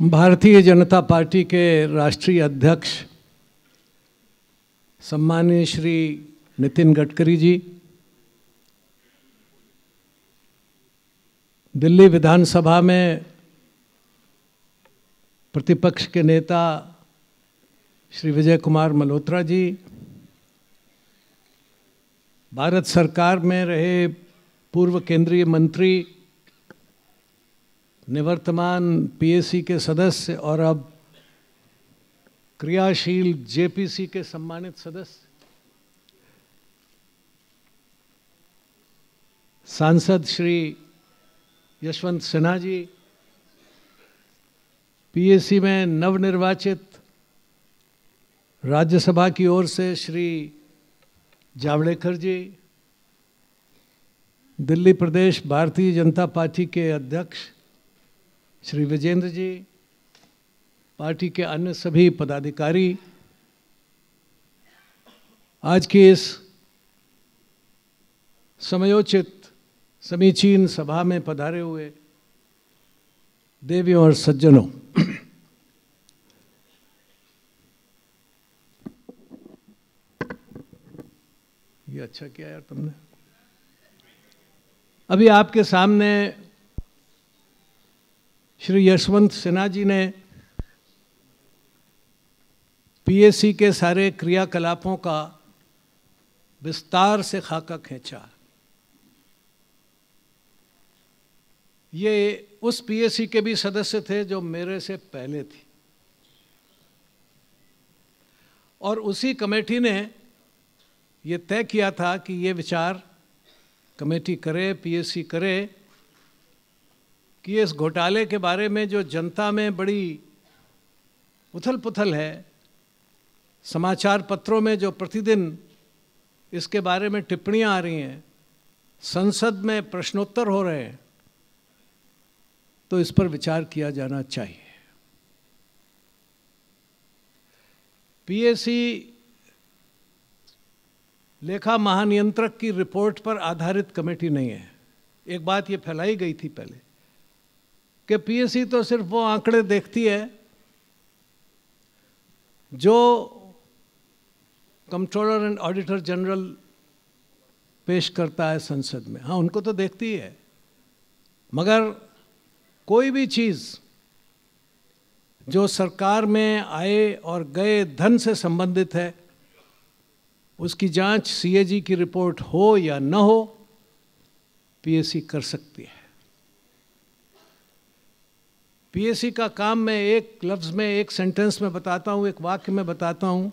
Bharatiya Janata party के राष्ट्रीय अध्यक्ष सम्माननीय श्री नितिन गडकरी जी, दिल्ली विधानसभा में प्रतिपक्ष के नेता श्री विजय कुमार मल्होत्रा जी, भारत सरकार में रहे पूर्व केंद्रीय मंत्री, निवर्तमान पीएसी के सदस्य और अब क्रियाशील जेपीसी के सम्मानित सदस्य, सांसद श्री यशवंत सिन्हा जी, पीएसी में नवनिर्वाचित राज्यसभा की ओर से श्री जावड़ेकर जी, दिल्ली प्रदेश भारतीय जनता पार्टी के अध्यक्ष श्री विजेंद्र जी, पार्टी के अन्य सभी पदाधिकारी, आज की इस समयोचित समीचीन सभा में पधारे हुए देवियों और सज्जनों, ये अच्छा किया यार तुमने। अभी आपके सामने श्री यशवंत सिन्हा जी ने पीएसी के सारे क्रियाकलापों का विस्तार से खाका खींचा। ये उस पीएसी के भी सदस्य थे जो मेरे से पहले थी, और उसी कमेटी ने ये तय किया था कि ये विचार कमेटी करे, पीएसी करे कि इस घोटाले के बारे में जो जनता में बड़ी उथल पुथल है, समाचार पत्रों में जो प्रतिदिन इसके बारे में टिप्पणियां आ रही हैं, संसद में प्रश्नोत्तर हो रहे हैं, तो इस पर विचार किया जाना चाहिए। पीएसी लेखा महानियंत्रक की रिपोर्ट पर आधारित कमेटी नहीं है। एक बात ये फैलाई गई थी पहले कि पीएसी तो सिर्फ वो आंकड़े देखती है जो कंट्रोलर एंड ऑडिटर जनरल पेश करता है संसद में। हाँ, उनको तो देखती है, मगर कोई भी चीज़ जो सरकार में आए और गए धन से संबंधित है, उसकी जांच सीएजी की रिपोर्ट हो या न हो, पीएसी कर सकती है। पीएसी का काम मैं एक लफ्ज़ में, एक सेंटेंस में बताता हूँ, एक वाक्य में बताता हूँ।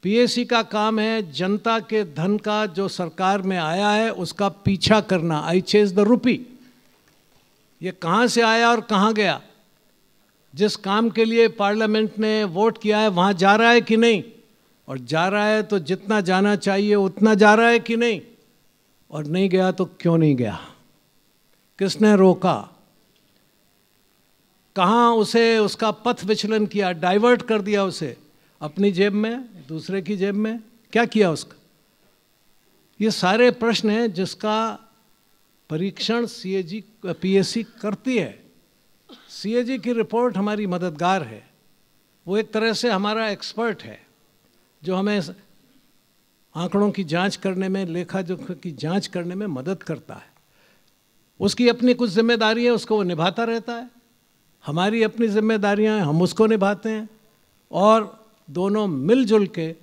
पीएसी का काम है जनता के धन का जो सरकार में आया है उसका पीछा करना। आई चेज द रुपी। ये कहाँ से आया और कहाँ गया, जिस काम के लिए पार्लियामेंट ने वोट किया है वहाँ जा रहा है कि नहीं, और जा रहा है तो जितना जाना चाहिए उतना जा रहा है कि नहीं, और नहीं गया तो क्यों नहीं गया, किसने रोका, कहाँ उसे उसका पथ विचलन किया, डाइवर्ट कर दिया उसे अपनी जेब में, दूसरे की जेब में, क्या किया उसका। ये सारे प्रश्न हैं जिसका परीक्षण पीएसी करती है। सीएजी की रिपोर्ट हमारी मददगार है, वो एक तरह से हमारा एक्सपर्ट है जो हमें आंकड़ों की जांच करने में, लेखा जोखा की जांच करने में मदद करता है। उसकी अपनी कुछ जिम्मेदारी है, उसको वो निभाता रहता है, हमारी अपनी जिम्मेदारियां हैं, हम उसको निभाते हैं, और दोनों मिलजुल के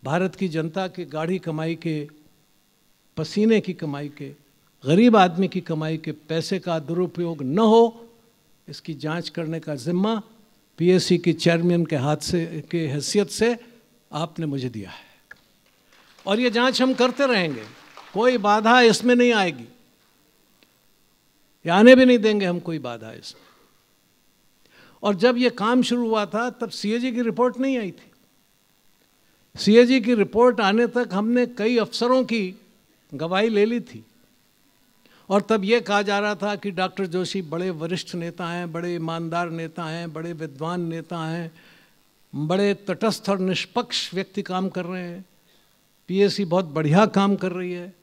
भारत की जनता की गाढ़ी कमाई के, पसीने की कमाई के, गरीब आदमी की कमाई के पैसे का दुरुपयोग न हो, इसकी जांच करने का जिम्मा पीएसी की चेयरमैन के हाथ से, के हैसियत से आपने मुझे दिया है, और ये जांच हम करते रहेंगे। कोई बाधा इसमें नहीं आएगी, या आने भी नहीं देंगे हम कोई बाधा इसमें। और जब ये काम शुरू हुआ था तब सीएजी की रिपोर्ट नहीं आई थी। सीएजी की रिपोर्ट आने तक हमने कई अफसरों की गवाही ले ली थी, और तब ये कहा जा रहा था कि डॉक्टर जोशी बड़े वरिष्ठ नेता हैं, बड़े ईमानदार नेता हैं, बड़े विद्वान नेता हैं, बड़े तटस्थ और निष्पक्ष व्यक्ति काम कर रहे हैं, पीएसी बहुत बढ़िया काम कर रही है,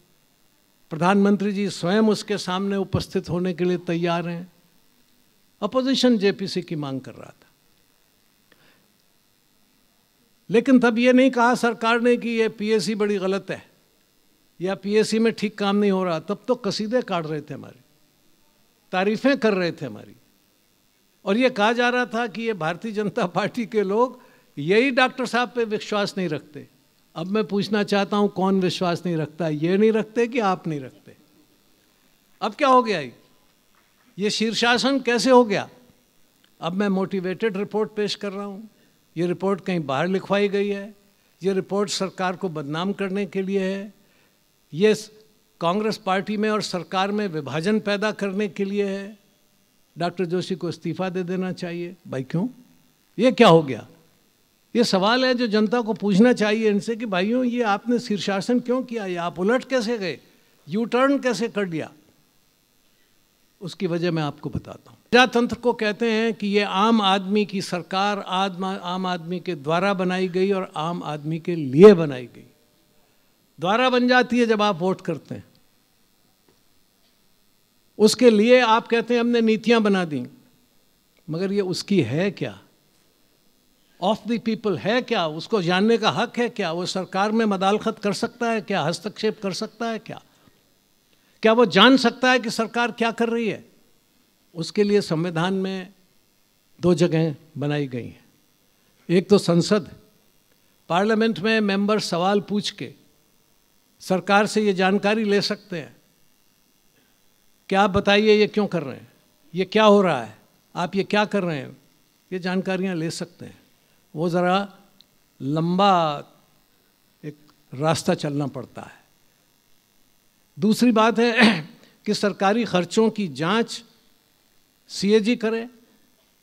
प्रधानमंत्री जी स्वयं उसके सामने उपस्थित होने के लिए तैयार हैं। अपोजिशन जेपीसी की मांग कर रहा था। लेकिन तब ये नहीं कहा सरकार ने कि ये पीएससी बड़ी गलत है या पीएससी में ठीक काम नहीं हो रहा। तब तो कसीदे काट रहे थे हमारी, तारीफें कर रहे थे हमारी, और ये कहा जा रहा था कि ये भारतीय जनता पार्टी के लोग यही डॉक्टर साहब पे विश्वास नहीं रखते। अब मैं पूछना चाहता हूं, कौन विश्वास नहीं रखता? ये नहीं रखते कि आप नहीं रखते? अब क्या हो गया? ये शीर्षासन कैसे हो गया? अब मैं मोटिवेटेड रिपोर्ट पेश कर रहा हूं। ये रिपोर्ट कहीं बाहर लिखवाई गई है, ये रिपोर्ट सरकार को बदनाम करने के लिए है, ये कांग्रेस पार्टी में और सरकार में विभाजन पैदा करने के लिए है। डॉक्टर जोशी को इस्तीफा दे देना चाहिए। भाई क्यों? ये क्या हो गया? ये सवाल है जो जनता को पूछना चाहिए इनसे कि भाइयों ये आपने शीर्षासन क्यों किया? ये आप उलट कैसे गए? यू टर्न कैसे कर दिया? उसकी वजह मैं आपको बताता हूँ। प्रजातंत्र को कहते हैं कि ये आम आदमी की सरकार आम आदमी के द्वारा बनाई गई और आम आदमी के लिए बनाई गई। द्वारा बन जाती है जब आप वोट करते हैं, उसके लिए आप कहते हैं हमने नीतियां बना दी, मगर ये उसकी है क्या? ऑफ द पीपल है क्या? उसको जानने का हक है क्या? वो सरकार में मदालखत कर सकता है क्या? हस्तक्षेप कर सकता है क्या? क्या वो जान सकता है कि सरकार क्या कर रही है? उसके लिए संविधान में 2 जगह बनाई गई हैं। एक तो संसद, पार्लियामेंट में मेंबर सवाल पूछ के सरकार से ये जानकारी ले सकते हैं कि आप बताइए ये क्यों कर रहे हैं, ये क्या हो रहा है, आप ये क्या कर रहे हैं, ये जानकारियां ले सकते हैं। वो ज़रा लंबा एक रास्ता चलना पड़ता है। दूसरी बात है कि सरकारी खर्चों की जांच सीएजी करे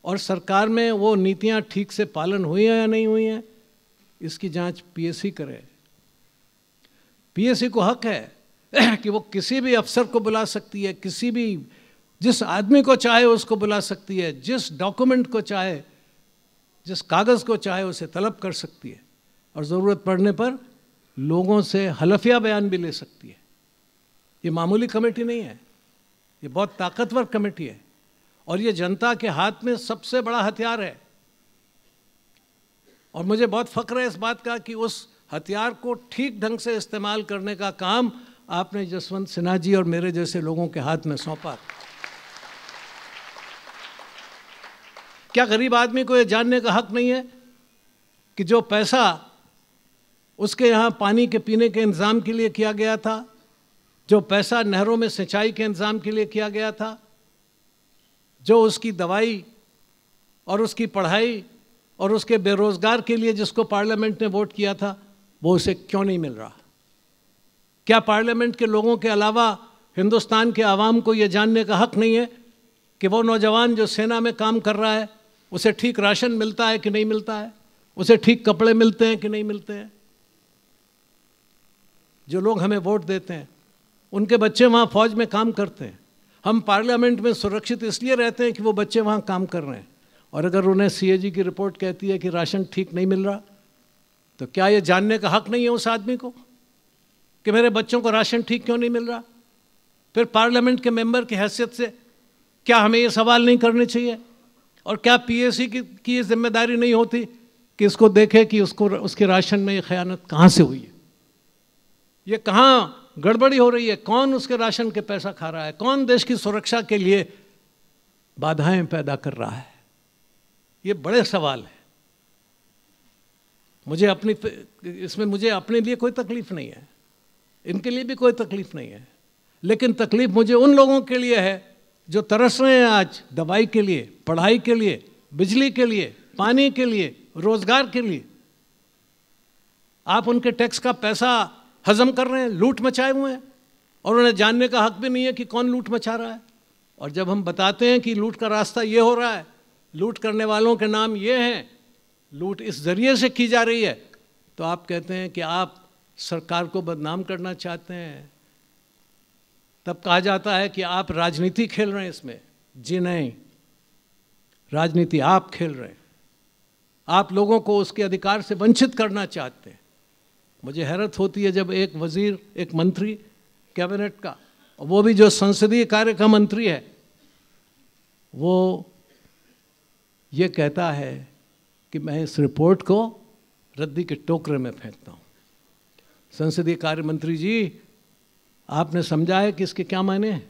और सरकार में वो नीतियां ठीक से पालन हुई हैं या नहीं हुई हैं, इसकी जांच पीएससी करे। पीएससी को हक है कि वो किसी भी अफसर को बुला सकती है, किसी भी जिस आदमी को चाहे उसको बुला सकती है, जिस डॉक्यूमेंट को चाहे, जिस कागज़ को चाहे उसे तलब कर सकती है, और ज़रूरत पड़ने पर लोगों से हलफिया बयान भी ले सकती है। ये मामूली कमेटी नहीं है, ये बहुत ताकतवर कमेटी है, और ये जनता के हाथ में सबसे बड़ा हथियार है। और मुझे बहुत फ़ख्र है इस बात का कि उस हथियार को ठीक ढंग से इस्तेमाल करने का काम आपने जसवंत सिन्हा जी और मेरे जैसे लोगों के हाथ में सौंपा। क्या गरीब आदमी को यह जानने का हक नहीं है कि जो पैसा उसके यहाँ पानी के पीने के इंतज़ाम के लिए किया गया था, जो पैसा नहरों में सिंचाई के इंतज़ाम के लिए किया गया था, जो उसकी दवाई और उसकी पढ़ाई और उसके बेरोज़गार के लिए जिसको पार्लियामेंट ने वोट किया था, वो उसे क्यों नहीं मिल रहा? क्या पार्लियामेंट के लोगों के अलावा हिंदुस्तान के आवाम को ये जानने का हक नहीं है कि वो नौजवान जो सेना में काम कर रहा है उसे ठीक राशन मिलता है कि नहीं मिलता है, उसे ठीक कपड़े मिलते हैं कि नहीं मिलते हैं? जो लोग हमें वोट देते हैं उनके बच्चे वहाँ फौज में काम करते हैं। हम पार्लियामेंट में सुरक्षित इसलिए रहते हैं कि वो बच्चे वहाँ काम कर रहे हैं, और अगर उन्हें सीएजी की रिपोर्ट कहती है कि राशन ठीक नहीं मिल रहा, तो क्या ये जानने का हक नहीं है उस आदमी को कि मेरे बच्चों को राशन ठीक क्यों नहीं मिल रहा? फिर पार्लियामेंट के मेंबर की हैसियत से क्या हमें ये सवाल नहीं करने चाहिए? और क्या पीएससी की ये जिम्मेदारी नहीं होती कि इसको देखे कि उसके राशन में ये खयानत कहाँ से हुई है, ये कहाँ गड़बड़ी हो रही है, कौन उसके राशन के पैसा खा रहा है, कौन देश की सुरक्षा के लिए बाधाएं पैदा कर रहा है? ये बड़े सवाल है। मुझे अपने लिए कोई तकलीफ नहीं है, इनके लिए भी कोई तकलीफ नहीं है, लेकिन तकलीफ मुझे उन लोगों के लिए है जो तरस रहे हैं आज दवाई के लिए, पढ़ाई के लिए, बिजली के लिए, पानी के लिए, रोजगार के लिए। आप उनके टैक्स का पैसा हजम कर रहे हैं, लूट मचाए हुए हैं, और उन्हें जानने का हक भी नहीं है कि कौन लूट मचा रहा है। और जब हम बताते हैं कि लूट का रास्ता ये हो रहा है, लूट करने वालों के नाम ये हैं, लूट इस जरिए से की जा रही है, तो आप कहते हैं कि आप सरकार को बदनाम करना चाहते हैं। तब कहा जाता है कि आप राजनीति खेल रहे हैं इसमें। जी नहीं, राजनीति आप खेल रहे हैं, आप लोगों को उसके अधिकार से वंचित करना चाहते हैं। मुझे हैरत होती है जब एक वजीर, एक मंत्री कैबिनेट का, वो भी जो संसदीय कार्य का मंत्री है, वो ये कहता है कि मैं इस रिपोर्ट को रद्दी के टोकरे में फेंकता हूँ। संसदीय कार्य मंत्री जी, आपने समझा है कि इसके क्या माने हैं?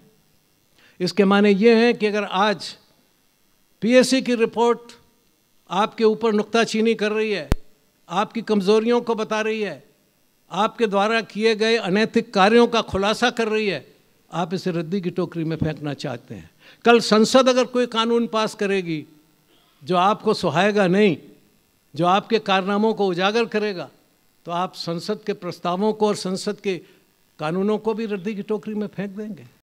इसके माने ये हैं कि अगर आज पीएससी की रिपोर्ट आपके ऊपर नुक्ताचीनी कर रही है, आपकी कमज़ोरियों को बता रही है, आपके द्वारा किए गए अनैतिक कार्यों का खुलासा कर रही है, आप इसे रद्दी की टोकरी में फेंकना चाहते हैं। कल संसद अगर कोई कानून पास करेगी जो आपको सुहाएगा नहीं, जो आपके कारनामों को उजागर करेगा, तो आप संसद के प्रस्तावों को और संसद के कानूनों को भी रद्दी की टोकरी में फेंक देंगे।